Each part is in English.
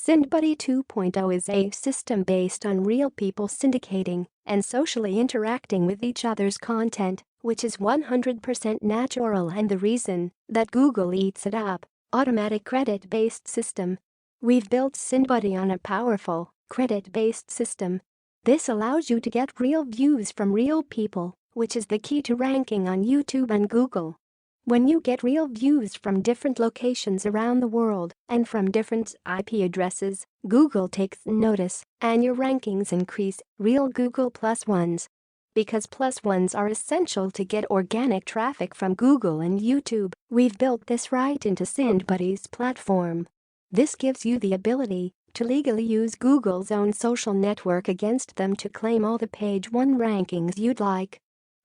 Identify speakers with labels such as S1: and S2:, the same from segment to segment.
S1: SyndBuddy 2.0 is a system based on real people syndicating and socially interacting with each other's content, which is 100% natural and the reason that Google eats it up. Automatic credit-based system. We've built SyndBuddy on a powerful, credit-based system. This allows you to get real views from real people, which is the key to ranking on YouTube and Google. When you get real views from different locations around the world and from different IP addresses, Google takes notice and your rankings increase. Real Google Plus Ones. Because Plus Ones are essential to get organic traffic from Google and YouTube, we've built this right into SyndBuddy's platform. This gives you the ability to legally use Google's own social network against them to claim all the page 1 rankings you'd like.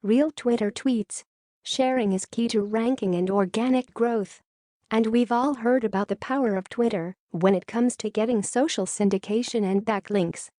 S1: Real Twitter tweets. Sharing is key to ranking and organic growth. And we've all heard about the power of Twitter when it comes to getting social syndication and backlinks.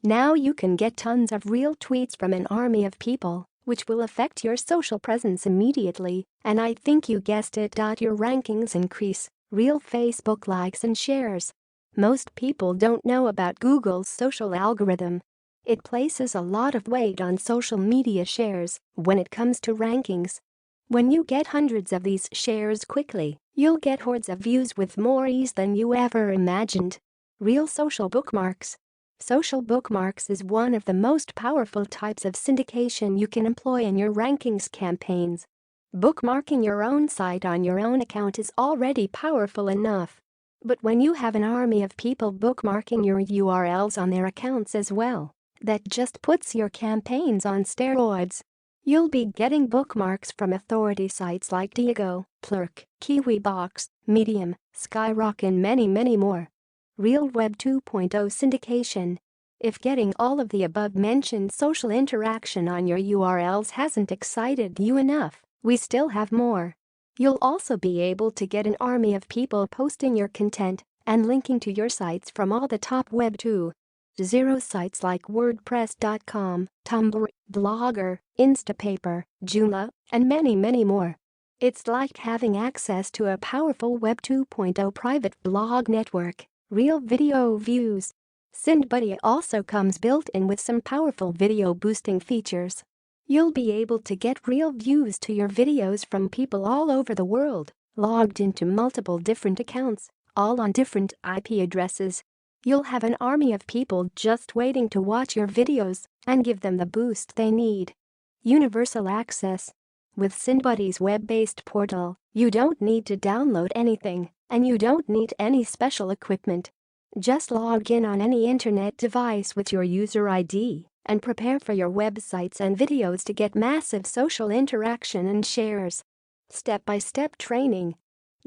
S1: Now you can get tons of real tweets from an army of people, which will affect your social presence immediately, and I think you guessed it. Your rankings increase. Real Facebook likes and shares. Most people don't know about Google's social algorithm. It places a lot of weight on social media shares when it comes to rankings. When you get hundreds of these shares quickly, you'll get hordes of views with more ease than you ever imagined. Real social bookmarks. Social bookmarks is one of the most powerful types of syndication you can employ in your rankings campaigns. Bookmarking your own site on your own account is already powerful enough. But when you have an army of people bookmarking your URLs on their accounts as well, that just puts your campaigns on steroids. You'll be getting bookmarks from authority sites like Diigo, Plurk, KiwiBox, Medium, Skyrock and many more. Real Web 2.0 syndication. If getting all of the above-mentioned social interaction on your URLs hasn't excited you enough, we still have more. You'll also be able to get an army of people posting your content and linking to your sites from all the top Web 2.0 sites like WordPress.com, Tumblr, Blogger, Instapaper, Joomla, and many more. It's like having access to a powerful Web 2.0 private blog network. Real video views. SyndBuddy also comes built in with some powerful video boosting features. You'll be able to get real views to your videos from people all over the world, logged into multiple different accounts, all on different IP addresses. You'll have an army of people just waiting to watch your videos and give them the boost they need. Universal access. With SyndBuddy's web-based portal, you don't need to download anything, and you don't need any special equipment. Just log in on any internet device with your user ID and prepare for your websites and videos to get massive social interaction and shares. Step-by-step training.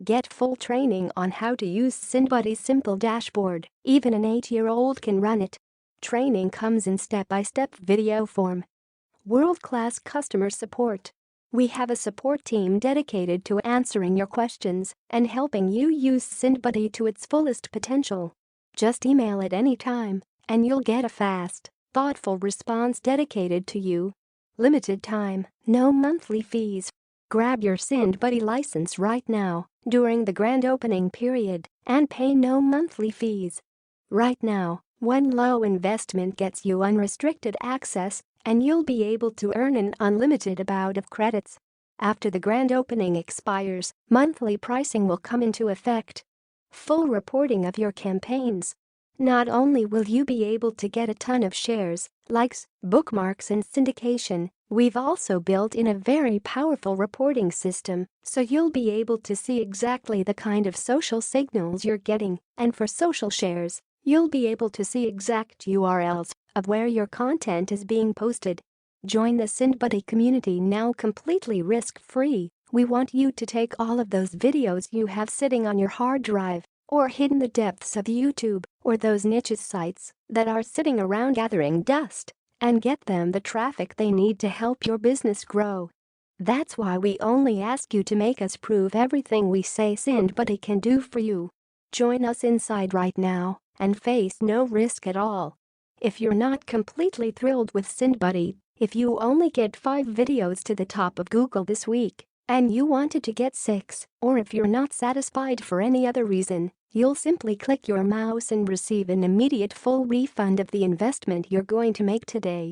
S1: Get full training on how to use SyndBuddy's simple dashboard. Even an 8-year-old can run it. Training comes in step-by-step video form. World-class customer support. We have a support team dedicated to answering your questions and helping you use SyndBuddy to its fullest potential. Just email at any time, and you'll get a fast, thoughtful response dedicated to you. Limited time, no monthly fees. Grab your SyndBuddy license right now, during the grand opening period, and pay no monthly fees. Right now, one low investment gets you unrestricted access, and you'll be able to earn an unlimited amount of credits. After the grand opening expires, monthly pricing will come into effect. Full reporting of your campaigns. Not only will you be able to get a ton of shares, likes, bookmarks and syndication, we've also built in a very powerful reporting system, so you'll be able to see exactly the kind of social signals you're getting, and for social shares, you'll be able to see exact URLs of where your content is being posted. Join the SyndBuddy community now completely risk-free. We want you to take all of those videos you have sitting on your hard drive or hidden in the depths of YouTube or those niche sites that are sitting around gathering dust and get them the traffic they need to help your business grow. That's why we only ask you to make us prove everything we say SyndBuddy can do for you. Join us inside right now and face no risk at all. If you're not completely thrilled with SyndBuddy, if you only get 5 videos to the top of Google this week, and you wanted to get 6, or if you're not satisfied for any other reason, You'll simply click your mouse and receive an immediate full refund of the investment you're going to make today.